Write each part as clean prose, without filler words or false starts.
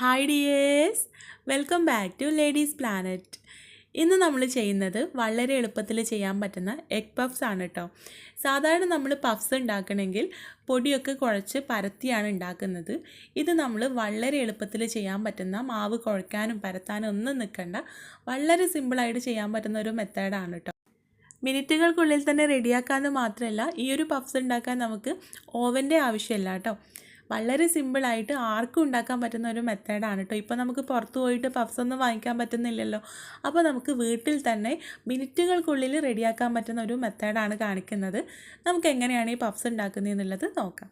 Hi dears, welcome back to ladies planet. ഇന്ന് നമ്മൾ ചെയ്യുന്നത് വളരെ എളുപ്പത്തിൽ ചെയ്യാൻ പറ്റുന്ന എഗ് പഫ്സ് ആണ് കേട്ടോ. സാധാരണ നമ്മൾ പഫ്സ് ഉണ്ടാക്കണമെങ്കിൽ പൊടിയൊക്കെ കുഴച്ച് പരത്തിയാണ് ഉണ്ടാക്കുന്നത്. ഇത് നമ്മൾ വളരെ എളുപ്പത്തിൽ ചെയ്യാൻ പറ്റുന്ന, മാവ് കുഴയ്ക്കാനും പരത്താനും ഒന്നും നിൽക്കണ്ട, വളരെ സിമ്പിളായിട്ട് ചെയ്യാൻ പറ്റുന്ന ഒരു മെത്തേഡാണ് കേട്ടോ. മിനിറ്റുകൾക്കുള്ളിൽ തന്നെ റെഡിയാക്കാമെന്ന് മാത്രമല്ല, ഈ ഒരു പഫ്സ് ഉണ്ടാക്കാൻ നമുക്ക് ഓവൻ്റെ ആവശ്യമില്ല കേട്ടോ. വളരെ സിമ്പിളായിട്ട് ആർക്കും ഉണ്ടാക്കാൻ പറ്റുന്ന ഒരു മെത്തേഡാണ് കേട്ടോ. ഇപ്പോൾ നമുക്ക് പുറത്ത് പോയിട്ട് പഫ്സ് ഒന്നും വാങ്ങിക്കാൻ പറ്റുന്നില്ലല്ലോ. അപ്പോൾ നമുക്ക് വീട്ടിൽ തന്നെ മിനിറ്റുകൾക്കുള്ളിൽ റെഡിയാക്കാൻ പറ്റുന്ന ഒരു മെത്തേഡാണ് കാണിക്കുന്നത്. നമുക്ക് എങ്ങനെയാണ് ഈ പഫ്സ് ഉണ്ടാക്കുന്നതെന്നുള്ളത് നോക്കാം.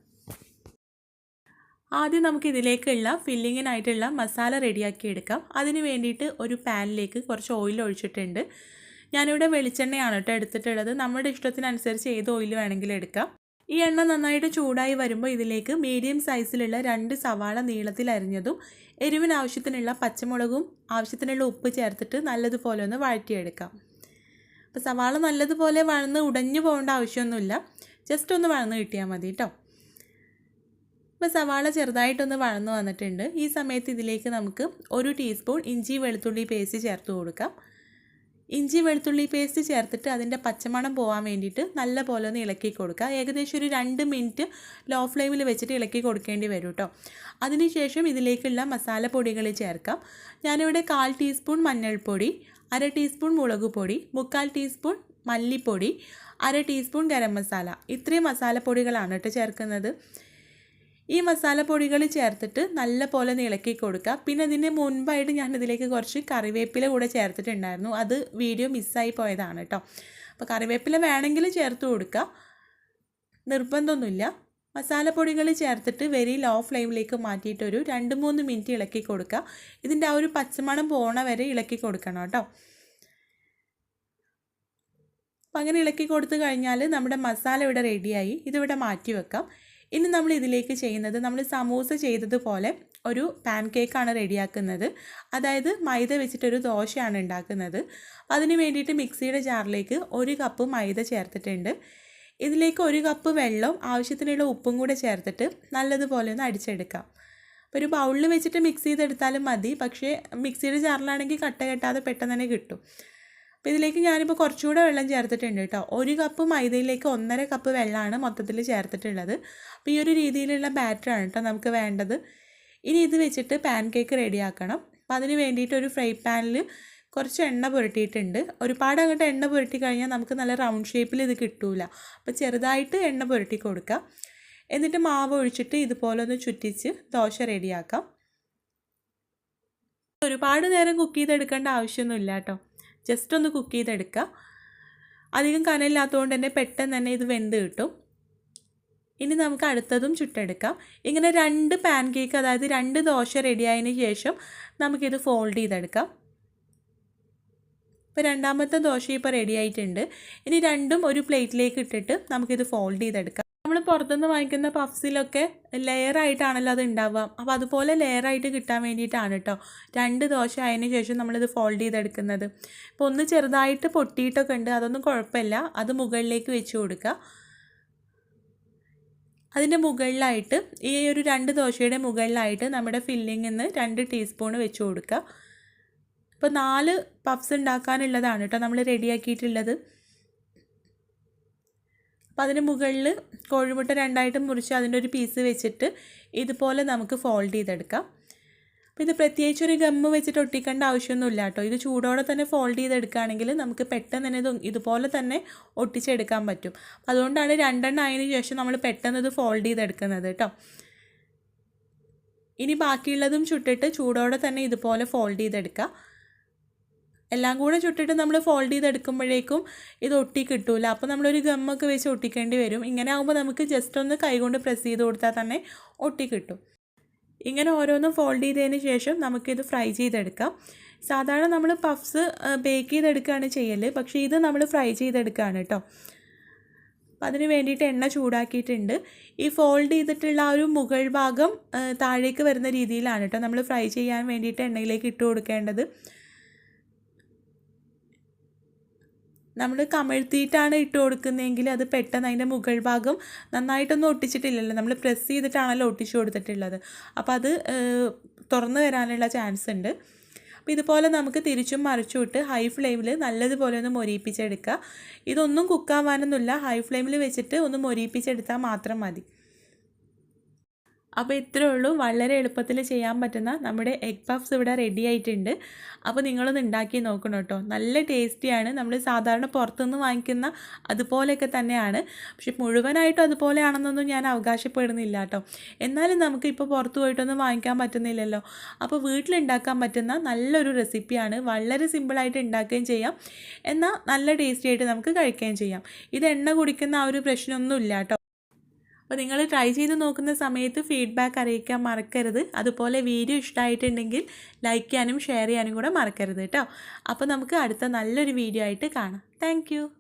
ആദ്യം നമുക്ക് ഇതിലേക്കുള്ള ഫില്ലിങ്ങിനായിട്ടുള്ള മസാല റെഡിയാക്കി എടുക്കാം. അതിന് വേണ്ടിയിട്ട് ഒരു പാനിലേക്ക് കുറച്ച് ഓയിൽ ഒഴിച്ചിട്ടുണ്ട്. ഞാനിവിടെ വെളിച്ചെണ്ണയാണ് കേട്ടോ എടുത്തിട്ടുള്ളത്. നമ്മുടെ ഇഷ്ടത്തിനനുസരിച്ച് ഏത് ഓയിൽ വേണമെങ്കിലും എടുക്കാം. ഈ എണ്ണ നന്നായിട്ട് ചൂടായി വരുമ്പോൾ ഇതിലേക്ക് മീഡിയം സൈസിലുള്ള 2 സവാള നീളത്തിൽ അരിഞ്ഞതും എരിവിന് ആവശ്യത്തിനുള്ള പച്ചമുളകും ആവശ്യത്തിനുള്ള ഉപ്പ് ചേർത്തിട്ട് നല്ലതുപോലെ ഒന്ന് വഴറ്റിയെടുക്കാം. അപ്പോൾ സവാള നല്ലതുപോലെ വഴന്ന് ഉടഞ്ഞു പോകേണ്ട ആവശ്യമൊന്നുമില്ല, ജസ്റ്റ് ഒന്ന് വഴന്ന് കിട്ടിയാൽ മതി കേട്ടോ. ഇപ്പോൾ സവാള ചെറുതായിട്ടൊന്ന് വഴന്ന് വന്നിട്ടുണ്ട്. ഈ സമയത്ത് ഇതിലേക്ക് നമുക്ക് 1 ടീസ്പൂൺ ഇഞ്ചി വെളുത്തുള്ളി പേസ്റ്റ് ചേർത്ത് കൊടുക്കാം. ഇഞ്ചി വെളുത്തുള്ളി പേസ്റ്റ് ചേർത്തിട്ട് അതിൻ്റെ പച്ചമണം പോകാൻ വേണ്ടിയിട്ട് നല്ല പോലെ ഒന്ന് ഇളക്കി കൊടുക്കുക. ഏകദേശം ഒരു 2 മിനിറ്റ് ലോ ഫ്ലെയിമിൽ വെച്ചിട്ട് ഇളക്കി കൊടുക്കേണ്ടി വരും കേട്ടോ. അതിനുശേഷം ഇതിലേക്കുള്ള മസാലപ്പൊടികൾ ചേർക്കാം. ഞാനിവിടെ 1/4 ടീസ്പൂൺ മഞ്ഞൾപ്പൊടി, 1/2 ടീസ്പൂൺ മുളക് പൊടി, 3/4 ടീസ്പൂൺ മല്ലിപ്പൊടി, 1/2 ടീസ്പൂൺ ഗരം മസാല, ഇത്രയും മസാലപ്പൊടികളാണ് കേട്ടോ ചേർക്കുന്നത്. ഈ മസാലപ്പൊടികൾ ചേർത്തിട്ട് നല്ല പോലെ ഇളക്കി കൊടുക്കുക. പിന്നെ ഇതിന് മുൻപായിട്ട് ഞാൻ ഇതിലേക്ക് കുറച്ച് കറിവേപ്പില കൂടെ ചേർത്തിട്ടുണ്ടായിരുന്നു. അത് വീഡിയോ മിസ്സായി പോയതാണ് കേട്ടോ. അപ്പോൾ കറിവേപ്പില വേണമെങ്കിൽ ചേർത്ത് കൊടുക്കുക, നിർബന്ധമൊന്നുമില്ല. മസാലപ്പൊടികൾ ചേർത്തിട്ട് വെരി ലോ ഫ്ലെയിമിലേക്ക് മാറ്റിയിട്ടൊരു 2-3 മിനിറ്റ് ഇളക്കി കൊടുക്കുക. ഇതിൻ്റെ ആ ഒരു പച്ചമണം പോണ വരെ ഇളക്കി കൊടുക്കണം കേട്ടോ. അപ്പോൾ അങ്ങനെ ഇളക്കി കൊടുത്തു കഴിഞ്ഞാൽ നമ്മുടെ മസാല ഇവിടെ റെഡിയായി. ഇതിവിടെ മാറ്റി വെക്കാം. ഇനി നമ്മൾ ഇതിലേക്ക് ചെയ്യുന്നത്, നമ്മൾ സമൂസ ചെയ്തതുപോലെ ഒരു പാൻ കേക്കാണ് റെഡിയാക്കുന്നത്. അതായത് മൈദ വെച്ചിട്ടൊരു ദോശയാണ് ഉണ്ടാക്കുന്നത്. അതിന് വേണ്ടിയിട്ട് മിക്സിയുടെ ജാറിലേക്ക് 1 കപ്പ് മൈദ ചേർത്തിട്ടുണ്ട്. ഇതിലേക്ക് 1 കപ്പ് വെള്ളം ആവശ്യത്തിനുള്ള ഉപ്പും കൂടെ ചേർത്തിട്ട് നല്ലതുപോലെ ഒന്ന് അടിച്ചെടുക്കാം. അപ്പോൾ ഒരു ബൗളിൽ വെച്ചിട്ട് മിക്സ് ചെയ്തെടുത്താലും മതി, പക്ഷേ മിക്സിയുടെ ജാറിലാണെങ്കിൽ കട്ട കെട്ടാതെ പെട്ടെന്ന് തന്നെ കിട്ടും. അപ്പോൾ ഇതിലേക്ക് ഞാനിപ്പോൾ കുറച്ചുകൂടെ വെള്ളം ചേർത്തിട്ടുണ്ട് കേട്ടോ. 1 കപ്പ് മൈദയിലേക്ക് 1.5 കപ്പ് വെള്ളമാണ് മൊത്തത്തിൽ ചേർത്തിട്ടുള്ളത്. അപ്പോൾ ഈ ഒരു രീതിയിലുള്ള ബാറ്ററാണ് കേട്ടോ നമുക്ക് വേണ്ടത്. ഇനി ഇത് വെച്ചിട്ട് പാൻ കേക്ക് റെഡിയാക്കണം. അപ്പോൾ അതിന് വേണ്ടിയിട്ട് ഒരു ഫ്രൈ പാനിൽ കുറച്ച് എണ്ണ പുരട്ടിയിട്ടുണ്ട്. ഒരുപാട് അങ്ങോട്ട് എണ്ണ പുരട്ടി കഴിഞ്ഞാൽ നമുക്ക് നല്ല റൗണ്ട് ഷേപ്പിൽ ഇത് കിട്ടില്ല. അപ്പോൾ ചെറുതായിട്ട് എണ്ണ പുരട്ടി കൊടുക്കുക. എന്നിട്ട് മാവ് ഒഴിച്ചിട്ട് ഇതുപോലെ ഒന്ന് ചുറ്റിച്ച് ദോശ റെഡിയാക്കാം. ഒരുപാട് നേരം കുക്ക് ചെയ്തെടുക്കേണ്ട ആവശ്യമൊന്നുമില്ല കേട്ടോ. ജസ്റ്റ് ഒന്ന് കുക്ക് ചെയ്തെടുക്കുക. അധികം കനലില്ലാത്തതുകൊണ്ട് തന്നെ പെട്ടെന്ന് തന്നെ ഇത് വെന്ത് കിട്ടും. ഇനി നമുക്ക് അടുത്തതും ചുട്ടെടുക്കാം. ഇങ്ങനെ 2 പാൻ കേക്ക്, അതായത് 2 ദോശ റെഡിയായതിന് ശേഷം നമുക്കിത് ഫോൾഡ് ചെയ്തെടുക്കാം. ഇപ്പോൾ രണ്ടാമത്തെ ദോശ ഇപ്പോൾ റെഡി ആയിട്ടുണ്ട്. ഇനി രണ്ടും ഒരു പ്ലേറ്റിലേക്ക് ഇട്ടിട്ട് നമുക്കിത് ഫോൾഡ് ചെയ്തെടുക്കാം. നമ്മൾ പുറത്തുനിന്ന് വാങ്ങിക്കുന്ന പഫ്സിലൊക്കെ ലെയറായിട്ടാണല്ലോ അത് ഉണ്ടാവുക. അപ്പോൾ അതുപോലെ ലെയറായിട്ട് കിട്ടാൻ വേണ്ടിയിട്ടാണ് കേട്ടോ 2 ദോശ ആയതിനു ശേഷം നമ്മളിത് ഫോൾഡ് ചെയ്തെടുക്കുന്നത്. ഇപ്പോൾ ഒന്ന് ചെറുതായിട്ട് പൊട്ടിയിട്ടൊക്കെ ഉണ്ട്, അതൊന്നും കുഴപ്പമില്ല. അത് മുകളിലേക്ക് വെച്ച് കൊടുക്കുക. അതിൻ്റെ മുകളിലായിട്ട് ഈ ഒരു 2 ദോശയുടെ മുകളിലായിട്ട് നമ്മുടെ ഫില്ലിങ്ങിൽ നിന്ന് 2 ടീസ്പൂൺ വെച്ച് കൊടുക്കുക. ഇപ്പോൾ 4 പഫ്സ് ഉണ്ടാക്കാനുള്ളതാണ് കേട്ടോ നമ്മൾ റെഡിയാക്കിയിട്ടുള്ളത്. അപ്പോൾ അതിന് മുകളിൽ കോഴിമുട്ട 2ആയിട്ട് മുറിച്ച് അതിൻ്റെ ഒരു പീസ് വെച്ചിട്ട് ഇതുപോലെ നമുക്ക് ഫോൾഡ് ചെയ്തെടുക്കാം. അപ്പോൾ ഇത് പ്രത്യേകിച്ച് ഒരു ഗമ്മ് വെച്ചിട്ട് ഒട്ടിക്കേണ്ട ആവശ്യമൊന്നുമില്ല കേട്ടോ. ഇത് ചൂടോടെ തന്നെ ഫോൾഡ് ചെയ്തെടുക്കുകയാണെങ്കിൽ നമുക്ക് പെട്ടെന്ന് തന്നെ ഇതുപോലെ തന്നെ ഒട്ടിച്ചെടുക്കാൻ പറ്റും. അതുകൊണ്ടാണ് 2 ആയതിനു ശേഷം നമ്മൾ പെട്ടെന്ന് ഇത് ഫോൾഡ് ചെയ്തെടുക്കുന്നത് കേട്ടോ. ഇനി ബാക്കിയുള്ളതും ചുട്ടിട്ട് ചൂടോടെ തന്നെ ഇതുപോലെ ഫോൾഡ് ചെയ്തെടുക്കുക. എല്ലാം കൂടെ ചുട്ടിട്ട് നമ്മൾ ഫോൾഡ് ചെയ്തെടുക്കുമ്പോഴേക്കും ഇത് ഒട്ടി കിട്ടൂല. അപ്പോൾ നമ്മളൊരു ഗമ്മൊക്കെ വെച്ച് ഒട്ടിക്കേണ്ടി വരും. ഇങ്ങനെ ആകുമ്പോൾ നമുക്ക് ജസ്റ്റ് ഒന്ന് കൈകൊണ്ട് പ്രസ് ചെയ്ത് കൊടുത്താൽ തന്നെ ഒട്ടി കിട്ടും. ഇങ്ങനെ ഓരോന്നും ഫോൾഡ് ചെയ്തതിന് ശേഷം നമുക്കിത് ഫ്രൈ ചെയ്തെടുക്കാം. സാധാരണ നമ്മൾ പഫ്സ് ബേക്ക് ചെയ്തെടുക്കുകയാണ് ചെയ്യൽ, പക്ഷേ ഇത് നമ്മൾ ഫ്രൈ ചെയ്തെടുക്കുകയാണ് കേട്ടോ. അപ്പം അതിന് വേണ്ടിയിട്ട് എണ്ണ ചൂടാക്കിയിട്ടുണ്ട്. ഈ ഫോൾഡ് ചെയ്തിട്ടുള്ള ആ ഒരു മുകൾ ഭാഗം താഴേക്ക് വരുന്ന രീതിയിലാണ് കേട്ടോ നമ്മൾ ഫ്രൈ ചെയ്യാൻ വേണ്ടിയിട്ട് എണ്ണയിലേക്ക് ഇട്ട് കൊടുക്കേണ്ടത്. നമ്മൾ കമഴ്ത്തിയിട്ടാണ് ഇട്ട് കൊടുക്കുന്നതെങ്കിൽ അത് പെട്ടെന്ന് അതിൻ്റെ മുകൾ ഭാഗം നന്നായിട്ടൊന്നും ഒട്ടിച്ചിട്ടില്ലല്ലോ, നമ്മൾ പ്രസ് ചെയ്തിട്ടാണല്ലോ ഒട്ടിച്ചു കൊടുത്തിട്ടുള്ളത്. അപ്പോൾ അത് തുറന്നു വരാനുള്ള ചാൻസ് ഉണ്ട്. അപ്പോൾ ഇതുപോലെ നമുക്ക് തിരിച്ചും മറിച്ചും ഇട്ട് ഹൈ ഫ്ലെയിമിൽ നല്ലതുപോലെ ഒന്ന് മൊരിയിപ്പിച്ചെടുക്കുക. ഇതൊന്നും കുക്കാവാനൊന്നുമില്ല, ഹൈ ഫ്ലെയിമിൽ വെച്ചിട്ട് ഒന്ന് മൊരിയിപ്പിച്ചെടുത്താൽ മാത്രം മതി. അപ്പോൾ ഇത്രയേ ഉള്ളൂ, വളരെ എളുപ്പത്തിൽ ചെയ്യാൻ പറ്റുന്ന നമ്മുടെ എഗ് പഫ്സ് ഇവിടെ റെഡി ആയിട്ടുണ്ട്. അപ്പോൾ നിങ്ങളൊന്ന് ഉണ്ടാക്കി നോക്കണം കേട്ടോ. നല്ല ടേസ്റ്റിയാണ്. നമ്മൾ സാധാരണ പുറത്തുനിന്ന് വാങ്ങിക്കുന്ന അതുപോലെയൊക്കെ തന്നെയാണ്. പക്ഷെ മുഴുവനായിട്ടും അതുപോലെയാണെന്നൊന്നും ഞാൻ അവകാശപ്പെടുന്നില്ല കേട്ടോ. എന്നാലും നമുക്കിപ്പോൾ പുറത്ത് പോയിട്ടൊന്നും വാങ്ങിക്കാൻ പറ്റുന്നില്ലല്ലോ. അപ്പോൾ വീട്ടിലുണ്ടാക്കാൻ പറ്റുന്ന നല്ലൊരു റെസിപ്പിയാണ്. വളരെ സിമ്പിളായിട്ട് ഉണ്ടാക്കുകയും ചെയ്യാം, എന്നാൽ നല്ല ടേസ്റ്റി ആയിട്ട് നമുക്ക് കഴിക്കുകയും ചെയ്യാം. ഇത് എണ്ണ കുടിക്കുന്ന ആ ഒരു പ്രശ്നമൊന്നുമില്ല കേട്ടോ. അപ്പോൾ നിങ്ങൾ ട്രൈ ചെയ്ത് നോക്കുന്ന സമയത്ത് ഫീഡ്ബാക്ക് അറിയിക്കാൻ മറക്കരുത്. അതുപോലെ വീഡിയോ ഇഷ്ടമായിട്ടുണ്ടെങ്കിൽ ലൈക്ക് ചെയ്യാനും ഷെയർ ചെയ്യാനും കൂടെ മറക്കരുത് കേട്ടോ. അപ്പോൾ നമുക്ക് അടുത്ത നല്ലൊരു വീഡിയോ ആയിട്ട് കാണാം. താങ്ക്